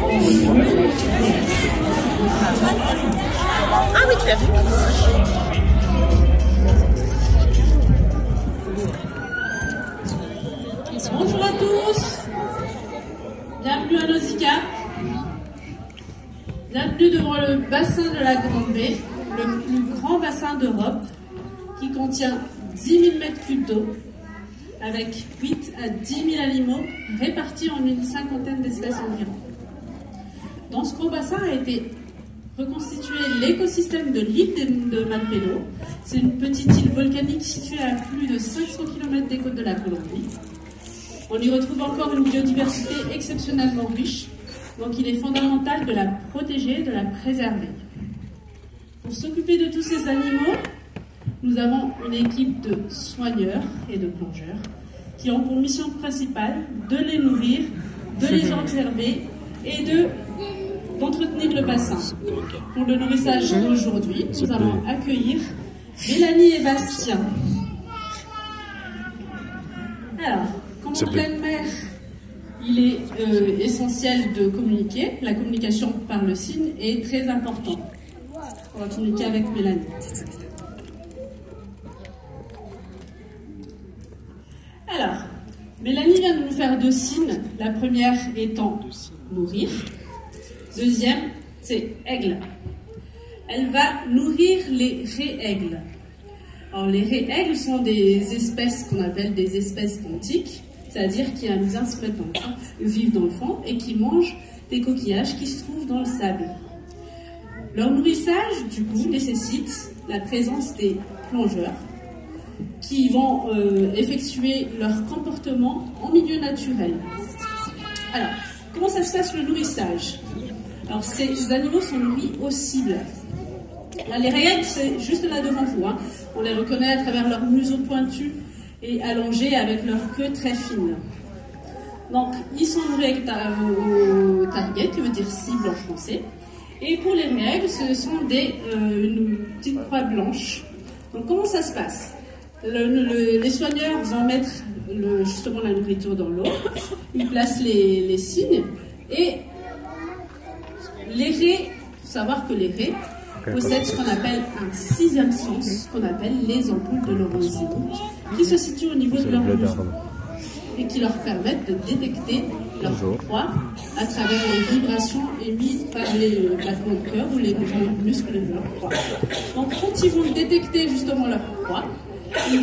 Ah oui, tu l'as vu. Bonjour à tous. Bienvenue à Nausicaa. Bienvenue devant le bassin de la Grande Baie, le plus grand bassin d'Europe, qui contient 10 000 m3 d'eau, avec 8 à 10 000 animaux répartis en une cinquantaine d'espèces environ. Dans ce gros bassin a été reconstitué l'écosystème de l'île de Malpelo. C'est une petite île volcanique située à plus de 500 km des côtes de la Colombie. On y retrouve encore une biodiversité exceptionnellement riche, donc il est fondamental de la protéger et de la préserver. Pour s'occuper de tous ces animaux, nous avons une équipe de soigneurs et de plongeurs qui ont pour mission principale de les nourrir, de les observer et d'entretenir le bassin. Pour le nourrissage d'aujourd'hui, nous allons accueillir Mélanie et Bastien. Alors, comme en pleine mer, il est essentiel de communiquer. La communication par le signe est très importante. On va communiquer avec Mélanie. Alors, Mélanie vient de nous faire 2 signes. La première étant nourrir. Deuxième, c'est aigle. Elle va nourrir les raies-aigles. Alors, les raies-aigles sont des espèces qu'on appelle des espèces benthiques, c'est-à-dire qui aiment bien se mettre dans le fond, vivent dans le fond et qui mangent des coquillages qui se trouvent dans le sable. Leur nourrissage, du coup, nécessite la présence des plongeurs qui vont effectuer leur comportement en milieu naturel. Alors, comment ça se passe le nourrissage? Alors, ces animaux sont nourris aux cibles. Là, les raies-aigles, c'est juste là devant vous. Hein. On les reconnaît à travers leur museau pointu et allongé avec leur queue très fine. Donc, ils sont nourris au target, qui veut dire cible en français. Et pour les raies-aigles, ce sont une petite croix blanche. Donc, comment ça se passe? Les soigneurs vont mettre justement la nourriture dans l'eau. Ils placent les signes et les raies, il faut savoir que les raies possèdent ce qu'on appelle un 6e sens, qu'on appelle les ampoules de Lorenzini, qui se situent au niveau de leur museau et qui leur permettent de détecter leur proie à travers les vibrations émises par les battements de cœur ou les muscles de leur proie. Donc quand ils vont détecter justement leur proie, ils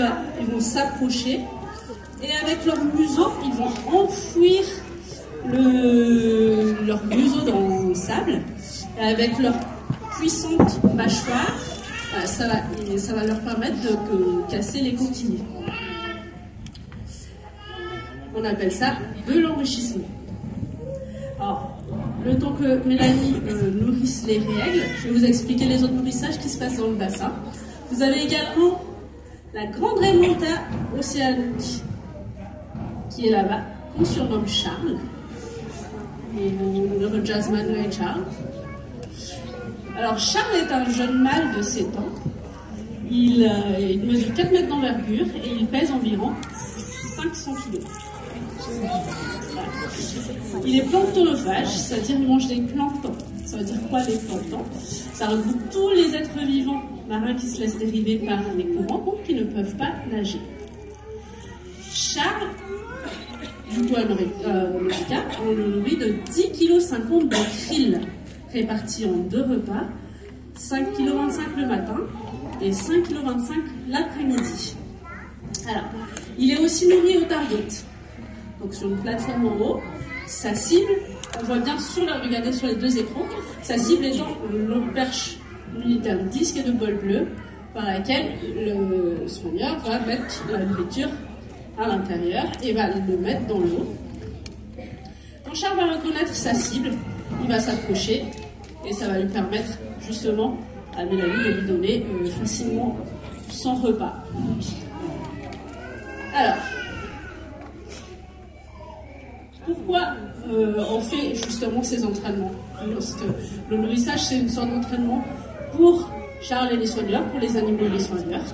vont s'approcher et avec leur museau, ils vont enfouir leur museau dans le sable. Et avec leur puissante mâchoire, ça va leur permettre de casser les coquilles. On appelle ça de l'enrichissement. Alors, le temps que Mélanie nourrisse les raies-aigles, je vais vous expliquer les autres nourrissages qui se passent dans le bassin. Vous avez également la grande raie manta océanique qui est là-bas, qu'on surnomme Charles. Le Jasmine Ray Charles. Alors Charles est un jeune mâle de 7 ans. Il mesure 4 mètres d'envergure et il pèse environ 500 kg. Il est planctonophage, c'est-à-dire il mange des planctons. Ça veut dire quoi les planctons? Ça regroupe tous les êtres vivants marins qui se laissent dériver par les courants ou qui ne peuvent pas nager. Charles, du coup, on le nourrit de 10,50 kg de krill, répartis en 2 repas, 5,25 kg le matin et 5,25 kg l'après-midi. Alors, il est aussi nourri au target. Donc sur une plateforme en haut, sa cible, on voit bien regardez sur les 2 écrans, sa cible étant une perche unitaire de disque et de bol bleu, par laquelle le soigneur va mettre la nourriture à l'intérieur et va le mettre dans l'eau. Quand Charles va reconnaître sa cible, il va s'approcher et ça va lui permettre justement à Mélanie de lui donner facilement son repas. Alors, pourquoi on fait justement ces entraînements? Parce que le nourrissage, c'est une sorte d'entraînement pour Charles et les soigneurs, pour les animaux et les soigneurs.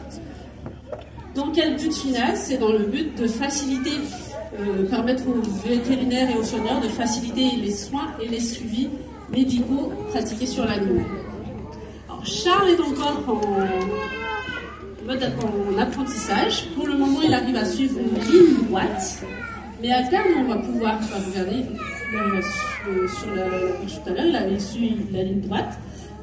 Dans quel but final? C'est dans le but de faciliter permettre aux vétérinaires et aux soigneurs de faciliter les soins et les suivis médicaux pratiqués sur l'animal. Alors, Charles est encore en apprentissage. Pour le moment, il arrive à suivre une ligne droite, mais à terme, on va pouvoir, regarder, sur la tout à l'heure, il avait suivi la ligne droite,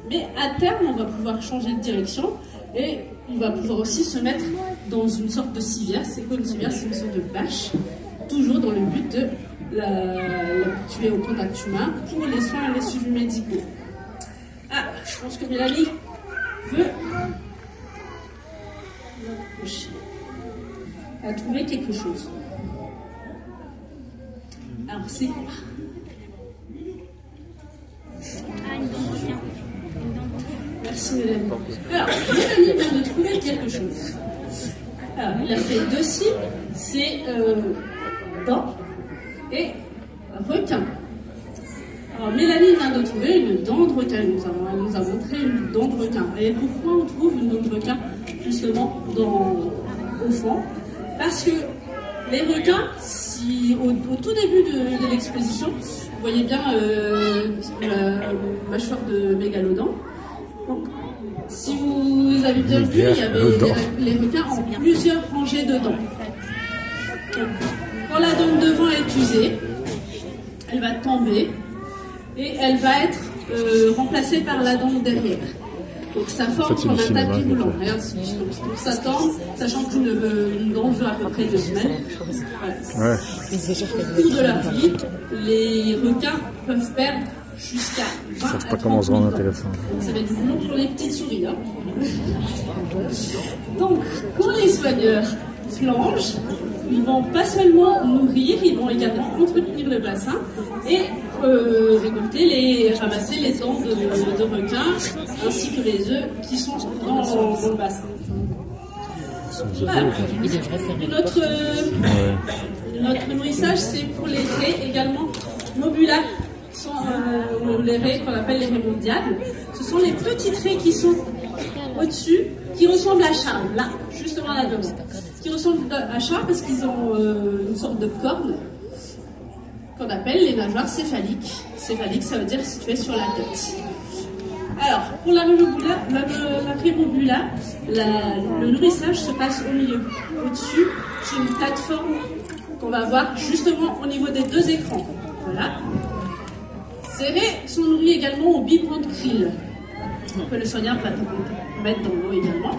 mais à terme, on va pouvoir changer de direction et il va pouvoir aussi se mettre dans une sorte de civière. C'est quoi une civière? C'est une sorte de bâche, toujours dans le but de l'habituer au contact humain pour les soins et les suivis médicaux. Ah, je pense que Mélanie veut a trouvé quelque chose. Alors c'est quoi? Merci Mélanie. Alors, Mélanie vient de trouver quelque chose. Alors, il a fait 2 signes, c'est dent et requin. Alors, Mélanie vient de trouver une dent de requin. Elle nous a montré une dent de requin. Et pourquoi on trouve une dent de requin justement au fond? Parce que les requins, au tout début de l'exposition, vous voyez bien la mâchoire de mégalodon. Donc, si vous avez bien vu, il y avait les requins en plusieurs rangées de dents. Donc, quand la dent de devant est usée, elle va tomber et elle va être remplacée par la dent de derrière. Donc ça forme comme un tapis roulant. Regarde, donc ça tombe, sachant qu'une dent dure à peu près 2 semaines. Voilà. Ouais. Au cours de leur vie, les requins peuvent perdre jusqu'à 20 à 30 000 dents. Ça va être du boulot pour les petites souris. Hein. Donc, quand les soigneurs plongent, ils vont pas seulement nourrir, ils vont également entretenir le bassin et ramasser les dents de requins ainsi que les œufs qui sont dans le bassin. Voilà. Notre nourrissage, c'est pour les raies également mobulaires, qui sont les raies qu'on appelle les raies mondiales. Ce sont les petites raies qui sont au-dessus, qui ressemblent à Charles, là, justement là devant. Qui ressemblent à Charles parce qu'ils ont une sorte de corne qu'on appelle les nageoires céphaliques. Céphalique, ça veut dire situé sur la tête. Alors, pour la raie mobula, le nourrissage se passe au milieu, au-dessus, sur une plateforme qu'on va voir justement au niveau des 2 écrans. Voilà. Ces raies sont nourries également au biberon de krill, que le soigneur va mettre dans l'eau également.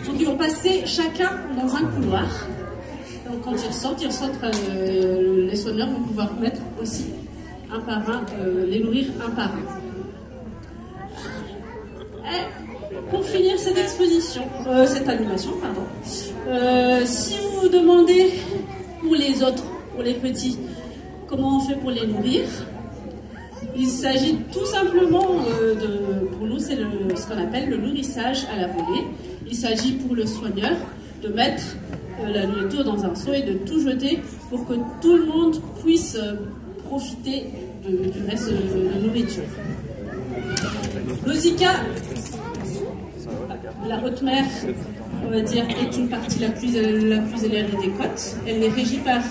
Donc ils vont passer chacun dans un couloir. Donc quand ils ressortent, les soigneurs vont pouvoir mettre aussi un par un, les nourrir un par un. Et pour finir cette exposition, cette animation, pardon, si vous vous demandez pour les autres, pour les petits, comment on fait pour les nourrir, il s'agit tout simplement pour nous, c'est ce qu'on appelle le nourrissage à la volée. Il s'agit pour le soigneur de mettre la nourriture dans un seau et de tout jeter pour que tout le monde puisse profiter du reste de la nourriture. L'Osica, la haute mer, on va dire, est une partie la plus élevée des côtes. Elle est régie par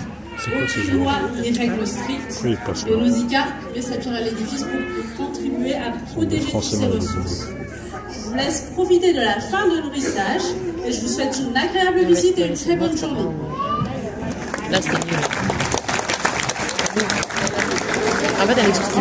aucune loi ni règles strictes. Oui, et l'Osica met sa pierre à l'édifice pour contribuer à protéger toutes ces ressources. Je vous laisse profiter de la fin de nourrissage et je vous souhaite une agréable visite et une très bonne journée. Là, c'était mieux. En fait, avec tout ce qui